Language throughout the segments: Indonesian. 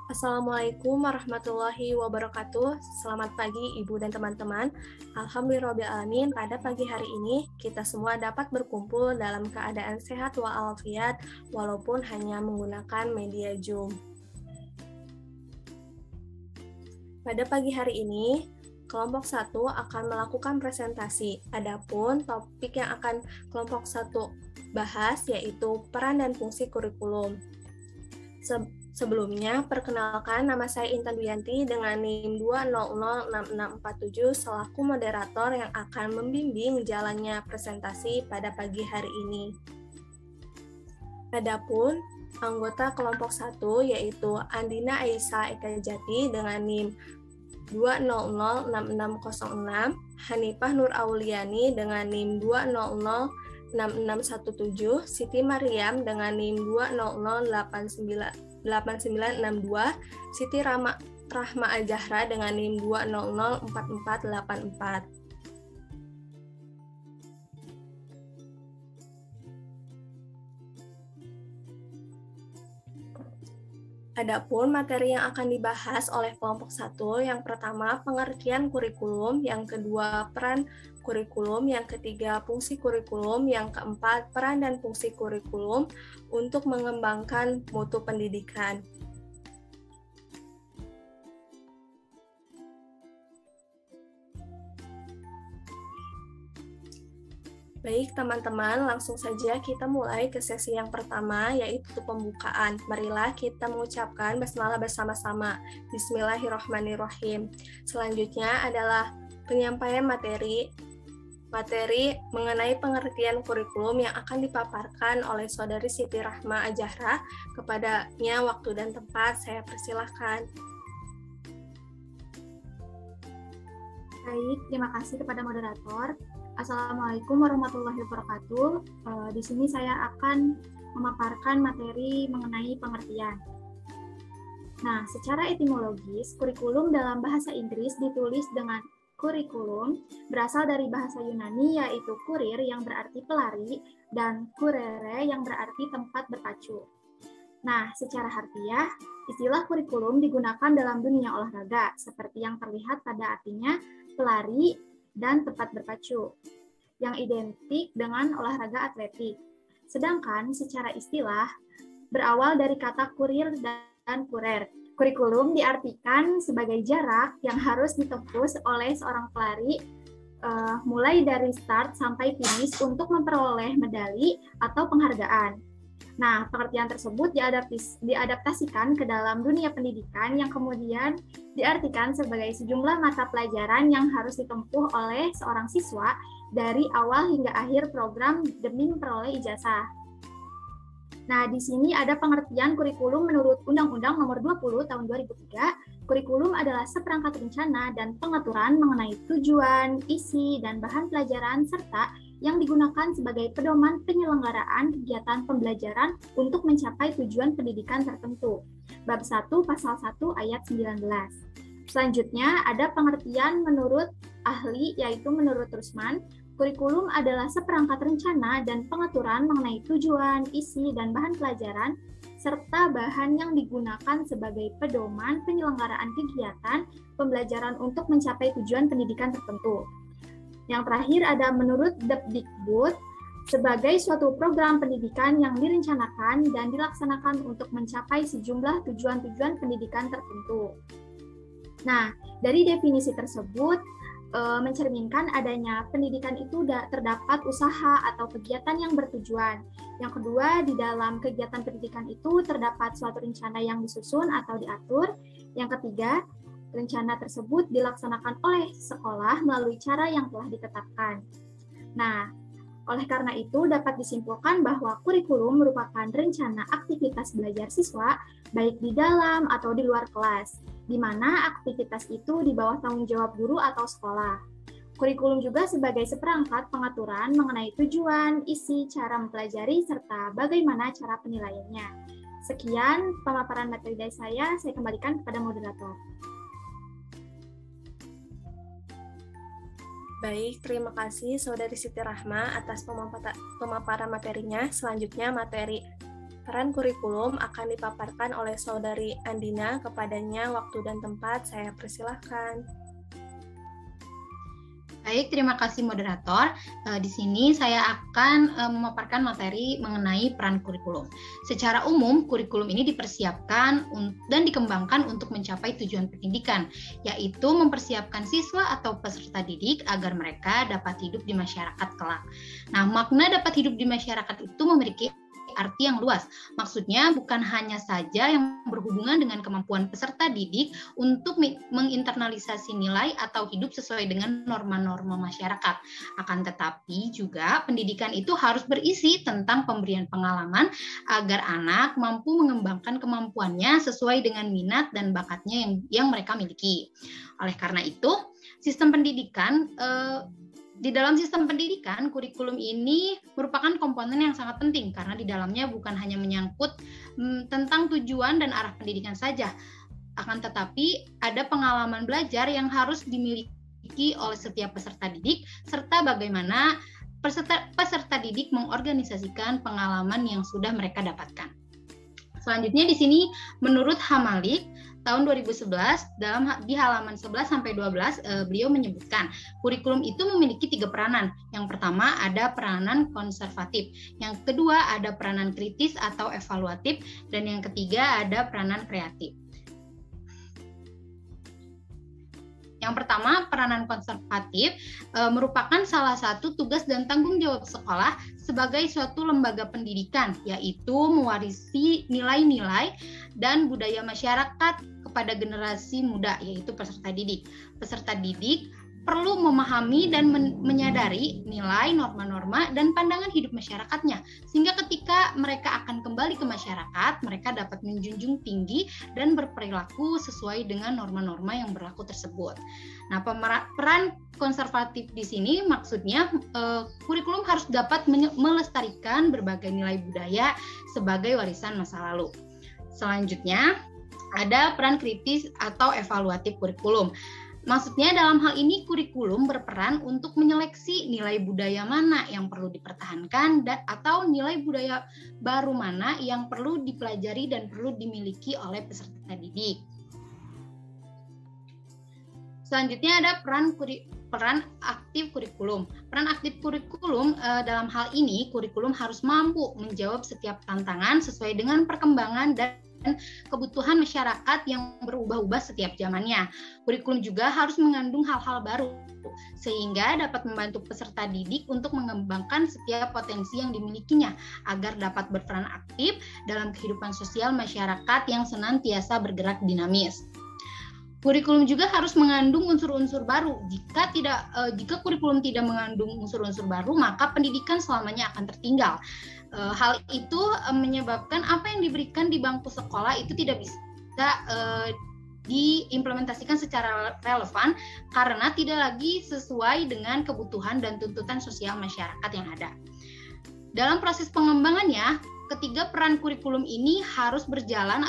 Assalamualaikum warahmatullahi wabarakatuh. Selamat pagi Ibu dan teman-teman. Alhamdulillahirrahmanirrahim, pada pagi hari ini kita semua dapat berkumpul dalam keadaan sehat walafiat walaupun hanya menggunakan media Zoom. Pada pagi hari ini, kelompok 1 akan melakukan presentasi. Adapun topik yang akan kelompok 1 bahas yaitu peran dan fungsi kurikulum. Sebelumnya, perkenalkan nama saya Intan Duyanti dengan NIM 2006647 selaku moderator yang akan membimbing jalannya presentasi pada pagi hari ini. Adapun anggota kelompok 1 yaitu Andina Aisyah Eka Jati dengan NIM 2006606, Hanifah Nur Auliani dengan NIM 2006617, Siti Mariam dengan NIM 2008962, Siti Rahma Azahra dengan NIM 2004484. Adapun materi yang akan dibahas oleh kelompok 1, yang pertama pengertian kurikulum, yang kedua peran kurikulum, yang ketiga fungsi kurikulum, yang keempat peran dan fungsi kurikulum untuk mengembangkan mutu pendidikan. Baik teman-teman, langsung saja kita mulai ke sesi yang pertama, yaitu pembukaan. Marilah kita mengucapkan basmalah bersama-sama. Bismillahirrahmanirrahim. Selanjutnya adalah penyampaian materi mengenai pengertian kurikulum yang akan dipaparkan oleh Saudari Siti Rahma Azahra. Kepadanya waktu dan tempat, saya persilahkan. Baik, terima kasih kepada moderator. Assalamualaikum warahmatullahi wabarakatuh. Di sini saya akan memaparkan materi mengenai pengertian. Nah, secara etimologis, kurikulum dalam bahasa Inggris ditulis dengan kurikulum, berasal dari bahasa Yunani yaitu kurir yang berarti pelari dan kurere yang berarti tempat berpacu. Nah, secara harfiah, istilah kurikulum digunakan dalam dunia olahraga, seperti yang terlihat pada artinya pelari dan tempat berpacu, yang identik dengan olahraga atletik. Sedangkan secara istilah, berawal dari kata kurir dan kurer. Kurikulum diartikan sebagai jarak yang harus ditempuh oleh seorang pelari mulai dari start sampai finish untuk memperoleh medali atau penghargaan. Nah, pengertian tersebut diadaptasikan ke dalam dunia pendidikan yang kemudian diartikan sebagai sejumlah mata pelajaran yang harus ditempuh oleh seorang siswa dari awal hingga akhir program demi memperoleh ijazah. Nah, di sini ada pengertian kurikulum menurut Undang-Undang Nomor 20 Tahun 2003. Kurikulum adalah seperangkat rencana dan pengaturan mengenai tujuan, isi, dan bahan pelajaran serta yang digunakan sebagai pedoman penyelenggaraan kegiatan pembelajaran untuk mencapai tujuan pendidikan tertentu. Bab 1 Pasal 1 Ayat 19. Selanjutnya ada pengertian menurut ahli, yaitu menurut Rusman, kurikulum adalah seperangkat rencana dan pengaturan mengenai tujuan, isi, dan bahan pelajaran serta bahan yang digunakan sebagai pedoman penyelenggaraan kegiatan pembelajaran untuk mencapai tujuan pendidikan tertentu. Yang terakhir ada menurut Depdikbud, sebagai suatu program pendidikan yang direncanakan dan dilaksanakan untuk mencapai sejumlah tujuan-tujuan pendidikan tertentu. Nah, dari definisi tersebut mencerminkan adanya pendidikan itu terdapat usaha atau kegiatan yang bertujuan. Yang kedua, di dalam kegiatan pendidikan itu terdapat suatu rencana yang disusun atau diatur. Yang ketiga, rencana tersebut dilaksanakan oleh sekolah melalui cara yang telah ditetapkan. Nah, oleh karena itu dapat disimpulkan bahwa kurikulum merupakan rencana aktivitas belajar siswa baik di dalam atau di luar kelas, di mana aktivitas itu di bawah tanggung jawab guru atau sekolah. Kurikulum juga sebagai seperangkat pengaturan mengenai tujuan, isi, cara mempelajari, serta bagaimana cara penilaiannya. Sekian pemaparan materi dari saya kembalikan kepada moderator. Baik, terima kasih Saudari Siti Rahma atas pemaparan materinya. Selanjutnya materi Peran kurikulum akan dipaparkan oleh Saudari Andina. Kepadanya waktu dan tempat saya persilahkan. Baik, terima kasih moderator. Di sini saya akan memaparkan materi mengenai peran kurikulum. Secara umum, kurikulum ini dipersiapkan dan dikembangkan untuk mencapai tujuan pendidikan, yaitu mempersiapkan siswa atau peserta didik agar mereka dapat hidup di masyarakat kelak. Nah, makna dapat hidup di masyarakat itu memiliki arti yang luas. Maksudnya bukan hanya saja yang berhubungan dengan kemampuan peserta didik untuk menginternalisasi nilai atau hidup sesuai dengan norma-norma masyarakat. Akan tetapi juga pendidikan itu harus berisi tentang pemberian pengalaman agar anak mampu mengembangkan kemampuannya sesuai dengan minat dan bakatnya yang mereka miliki. Oleh karena itu, sistem pendidikan di dalam sistem pendidikan, kurikulum ini merupakan komponen yang sangat penting karena di dalamnya bukan hanya menyangkut tentang tujuan dan arah pendidikan saja, akan tetapi ada pengalaman belajar yang harus dimiliki oleh setiap peserta didik, serta bagaimana peserta didik mengorganisasikan pengalaman yang sudah mereka dapatkan. Selanjutnya di sini menurut Hamalik tahun 2011 di halaman 11 sampai 12 beliau menyebutkan kurikulum itu memiliki 3 peranan. Yang pertama ada peranan konservatif, yang kedua ada peranan kritis atau evaluatif, dan yang ketiga ada peranan kreatif. Yang pertama, peranan konservatif merupakan salah satu tugas dan tanggung jawab sekolah sebagai suatu lembaga pendidikan, yaitu mewarisi nilai-nilai dan budaya masyarakat kepada generasi muda, yaitu peserta didik. Peserta didik perlu memahami dan menyadari nilai, norma-norma, dan pandangan hidup masyarakatnya, sehingga ketika mereka akan kembali ke masyarakat, mereka dapat menjunjung tinggi dan berperilaku sesuai dengan norma-norma yang berlaku tersebut. Nah, peran konservatif di sini maksudnya kurikulum harus dapat melestarikan berbagai nilai budaya sebagai warisan masa lalu. Selanjutnya, ada peran kritis atau evaluatif kurikulum. Maksudnya dalam hal ini kurikulum berperan untuk menyeleksi nilai budaya mana yang perlu dipertahankan atau nilai budaya baru mana yang perlu dipelajari dan perlu dimiliki oleh peserta didik. Selanjutnya ada peran aktif kurikulum. Peran aktif kurikulum dalam hal ini kurikulum harus mampu menjawab setiap tantangan sesuai dengan perkembangan dan kebutuhan masyarakat yang berubah-ubah setiap zamannya. Kurikulum juga harus mengandung hal-hal baru sehingga dapat membantu peserta didik untuk mengembangkan setiap potensi yang dimilikinya agar dapat berperan aktif dalam kehidupan sosial masyarakat yang senantiasa bergerak dinamis. Kurikulum juga harus mengandung unsur-unsur baru. Jika kurikulum tidak mengandung unsur-unsur baru, maka pendidikan selamanya akan tertinggal. Hal itu menyebabkan apa yang diberikan di bangku sekolah itu tidak bisa diimplementasikan secara relevan karena tidak lagi sesuai dengan kebutuhan dan tuntutan sosial masyarakat yang ada. Dalam proses pengembangannya, ketiga peran kurikulum ini harus berjalan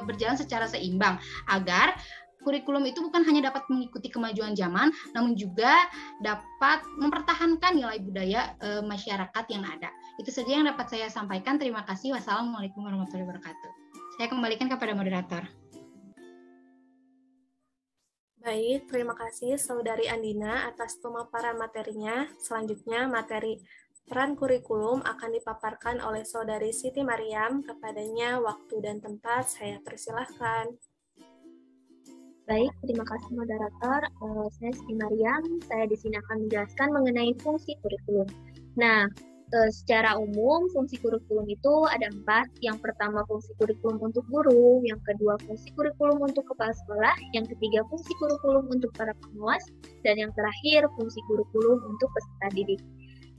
berjalan secara seimbang agar kurikulum itu bukan hanya dapat mengikuti kemajuan zaman, namun juga dapat mempertahankan nilai budaya masyarakat yang ada. Itu saja yang dapat saya sampaikan. Terima kasih. Wassalamualaikum warahmatullahi wabarakatuh. Saya kembalikan kepada moderator. Baik, terima kasih Saudari Andina atas pemaparan materinya. Selanjutnya, materi peran kurikulum akan dipaparkan oleh Saudari Siti Mariam. Kepadanya waktu dan tempat saya persilahkan. Baik, terima kasih moderator. Saya Siti Mariam. Saya di sini akan menjelaskan mengenai fungsi kurikulum. Nah, secara umum fungsi kurikulum itu ada 4. Yang pertama fungsi kurikulum untuk guru, yang kedua fungsi kurikulum untuk kepala sekolah, yang ketiga fungsi kurikulum untuk para pengawas, dan yang terakhir fungsi kurikulum untuk peserta didik.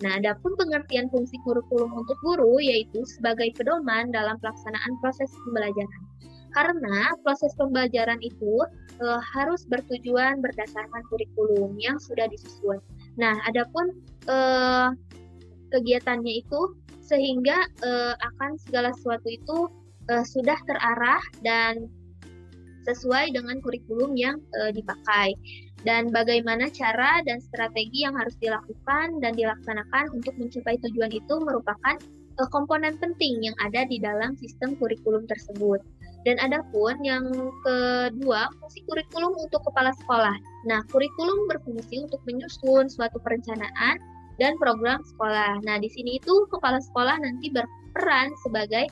Nah, adapun pengertian fungsi kurikulum untuk guru yaitu sebagai pedoman dalam pelaksanaan proses pembelajaran. Karena proses pembelajaran itu harus bertujuan berdasarkan kurikulum yang sudah disusun. Nah, adapun kegiatannya itu sehingga akan segala sesuatu itu sudah terarah dan sesuai dengan kurikulum yang dipakai, dan bagaimana cara dan strategi yang harus dilakukan dan dilaksanakan untuk mencapai tujuan itu merupakan komponen penting yang ada di dalam sistem kurikulum tersebut. Dan adapun yang kedua, fungsi kurikulum untuk kepala sekolah. Nah, kurikulum berfungsi untuk menyusun suatu perencanaan dan program sekolah. Nah, di sini itu kepala sekolah nanti berperan sebagai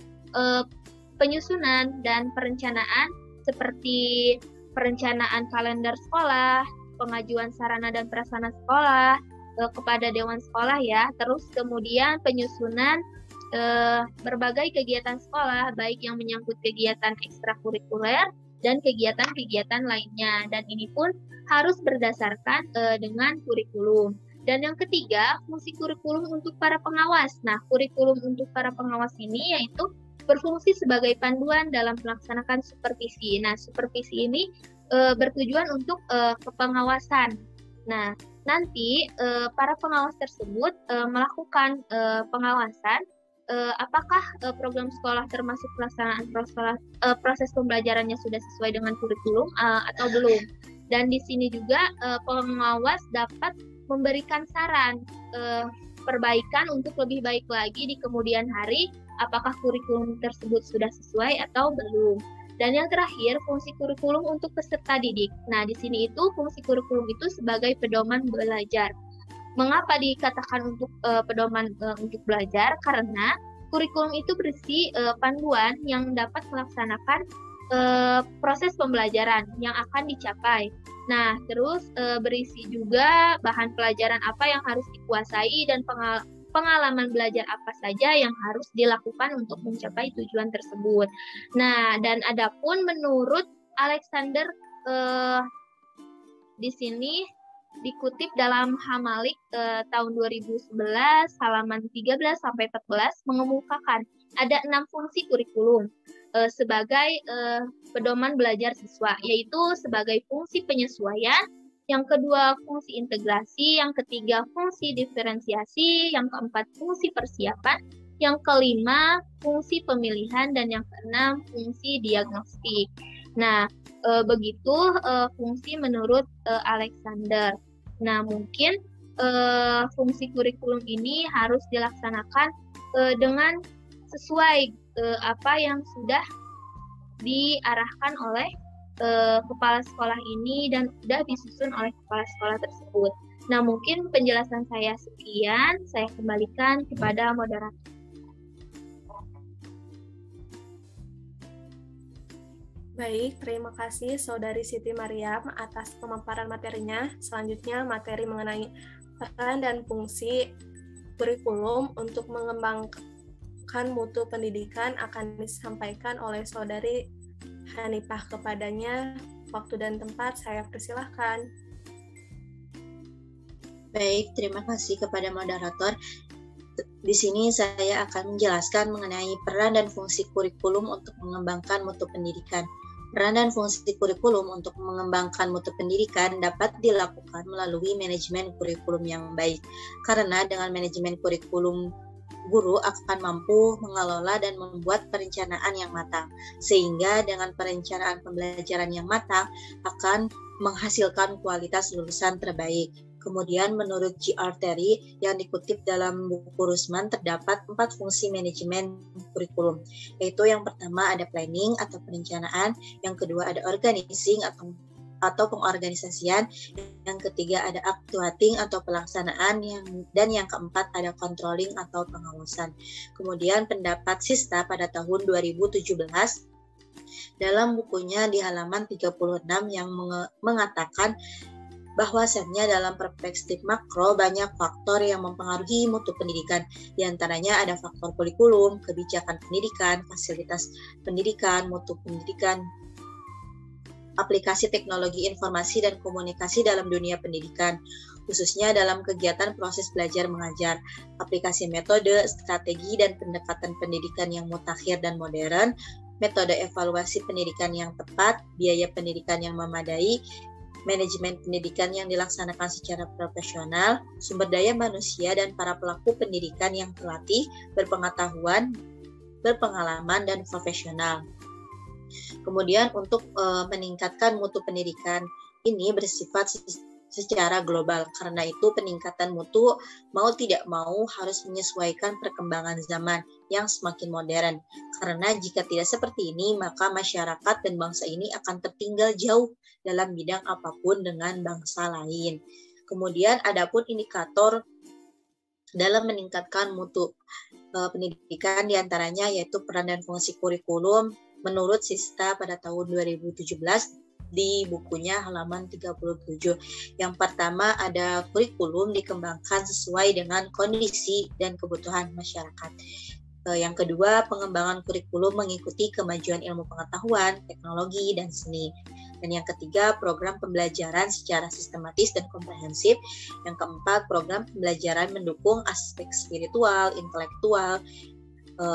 penyusunan dan perencanaan seperti perencanaan kalender sekolah, pengajuan sarana dan prasarana sekolah kepada dewan sekolah ya. Terus kemudian penyusunan berbagai kegiatan sekolah, baik yang menyangkut kegiatan ekstrakurikuler dan kegiatan-kegiatan lainnya. Dan ini pun harus berdasarkan dengan kurikulum. Dan yang ketiga, fungsi kurikulum untuk para pengawas. Nah, kurikulum untuk para pengawas ini yaitu berfungsi sebagai panduan dalam melaksanakan supervisi. Nah, supervisi ini bertujuan untuk kepengawasan. Nah, nanti para pengawas tersebut melakukan pengawasan apakah program sekolah termasuk pelaksanaan proses pembelajarannya sudah sesuai dengan kurikulum atau belum. Dan di sini juga pengawas dapat memberikan saran perbaikan untuk lebih baik lagi di kemudian hari, apakah kurikulum tersebut sudah sesuai atau belum. Dan yang terakhir, fungsi kurikulum untuk peserta didik. Nah, di sini itu fungsi kurikulum itu sebagai pedoman belajar. Mengapa dikatakan untuk pedoman untuk belajar? Karena kurikulum itu berisi panduan yang dapat melaksanakan proses pembelajaran yang akan dicapai. Nah, terus berisi juga bahan pelajaran apa yang harus dikuasai dan pengalaman belajar apa saja yang harus dilakukan untuk mencapai tujuan tersebut. Nah, dan adapun menurut Alexander di sini dikutip dalam Hamalik tahun 2011 halaman 13 sampai 14 mengemukakan ada 6 fungsi kurikulum sebagai pedoman belajar siswa, yaitu sebagai fungsi penyesuaian, yang kedua fungsi integrasi, yang ketiga fungsi diferensiasi, yang keempat fungsi persiapan, yang kelima fungsi pemilihan, dan yang keenam fungsi diagnostik. Nah, begitu fungsi menurut Alexander. Nah, mungkin fungsi kurikulum ini harus dilaksanakan dengan sesuai apa yang sudah diarahkan oleh kepala sekolah ini dan sudah disusun oleh kepala sekolah tersebut. Nah, mungkin penjelasan saya sekian, saya kembalikan kepada moderator. Baik, terima kasih Saudari Siti Mariam atas pemaparan materinya. Selanjutnya, materi mengenai peran dan fungsi kurikulum untuk mengembangkan mutu pendidikan akan disampaikan oleh Saudari Hanifah. Kepadanya, waktu dan tempat saya persilahkan. Baik, terima kasih kepada moderator. Di sini saya akan menjelaskan mengenai peran dan fungsi kurikulum untuk mengembangkan mutu pendidikan. Peran dan fungsi kurikulum untuk mengembangkan mutu pendidikan dapat dilakukan melalui manajemen kurikulum yang baik. Karena dengan manajemen kurikulum, guru akan mampu mengelola dan membuat perencanaan yang matang. Sehingga dengan perencanaan pembelajaran yang matang akan menghasilkan kualitas lulusan terbaik. Kemudian menurut G.R. Terry yang dikutip dalam buku Rusman terdapat 4 fungsi manajemen kurikulum, yaitu yang pertama ada planning atau perencanaan, yang kedua ada organizing atau pengorganisasian, yang ketiga ada actuating atau pelaksanaan, dan yang keempat ada controlling atau pengawasan. Kemudian pendapat Sista pada tahun 2017 dalam bukunya di halaman 36 yang mengatakan bahwasannya dalam perspektif makro banyak faktor yang mempengaruhi mutu pendidikan. Di antaranya ada faktor kurikulum, kebijakan pendidikan, fasilitas pendidikan, mutu pendidikan, aplikasi teknologi informasi dan komunikasi dalam dunia pendidikan, khususnya dalam kegiatan proses belajar mengajar, aplikasi metode, strategi, dan pendekatan pendidikan yang mutakhir dan modern, metode evaluasi pendidikan yang tepat, biaya pendidikan yang memadai, manajemen pendidikan yang dilaksanakan secara profesional, sumber daya manusia dan para pelaku pendidikan yang terlatih, berpengetahuan, berpengalaman, dan profesional. Kemudian untuk meningkatkan mutu pendidikan ini bersifat secara global. Karena itu peningkatan mutu mau tidak mau harus menyesuaikan perkembangan zaman yang semakin modern. Karena jika tidak seperti ini, maka masyarakat dan bangsa ini akan tertinggal jauh dalam bidang apapun dengan bangsa lain. Kemudian adapun indikator dalam meningkatkan mutu pendidikan diantaranya yaitu peran dan fungsi kurikulum menurut Sista pada tahun 2017 di bukunya halaman 37. Yang pertama ada kurikulum dikembangkan sesuai dengan kondisi dan kebutuhan masyarakat. Yang kedua, pengembangan kurikulum mengikuti kemajuan ilmu pengetahuan, teknologi, dan seni. Dan yang ketiga, program pembelajaran secara sistematis dan komprehensif. Yang keempat, program pembelajaran mendukung aspek spiritual, intelektual,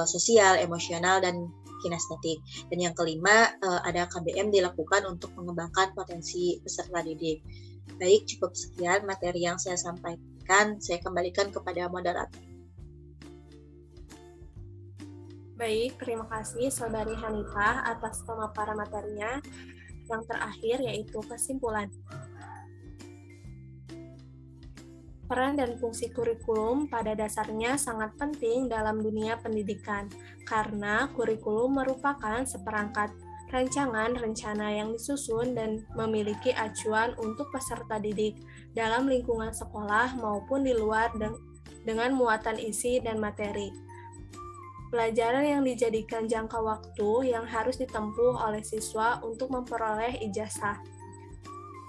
sosial, emosional, dan kinestetik. Dan yang kelima, ada KBM dilakukan untuk mengembangkan potensi peserta didik. Baik, cukup sekian materi yang saya sampaikan. Saya kembalikan kepada moderator. Baik, terima kasih Saudari Hanifah atas pemaparan materinya. Yang terakhir yaitu kesimpulan. Peran dan fungsi kurikulum pada dasarnya sangat penting dalam dunia pendidikan, karena kurikulum merupakan seperangkat rancangan rencana yang disusun dan memiliki acuan untuk peserta didik dalam lingkungan sekolah maupun di luar dengan muatan isi dan materi. Pelajaran yang dijadikan jangka waktu yang harus ditempuh oleh siswa untuk memperoleh ijazah.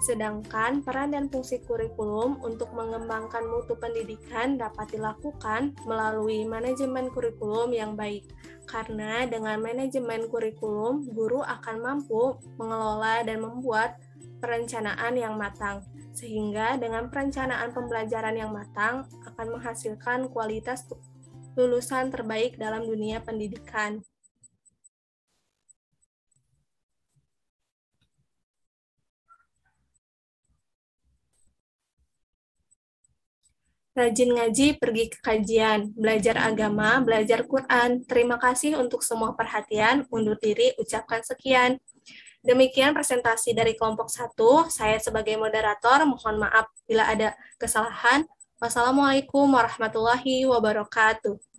Sedangkan peran dan fungsi kurikulum untuk mengembangkan mutu pendidikan dapat dilakukan melalui manajemen kurikulum yang baik. Karena dengan manajemen kurikulum, guru akan mampu mengelola dan membuat perencanaan yang matang. Sehingga dengan perencanaan pembelajaran yang matang akan menghasilkan kualitas lulusan terbaik dalam dunia pendidikan. Rajin ngaji, pergi ke kajian, belajar agama, belajar Quran. Terima kasih untuk semua perhatian. Undur diri, ucapkan sekian. Demikian presentasi dari kelompok 1. Saya sebagai moderator mohon maaf bila ada kesalahan. Wassalamualaikum warahmatullahi wabarakatuh.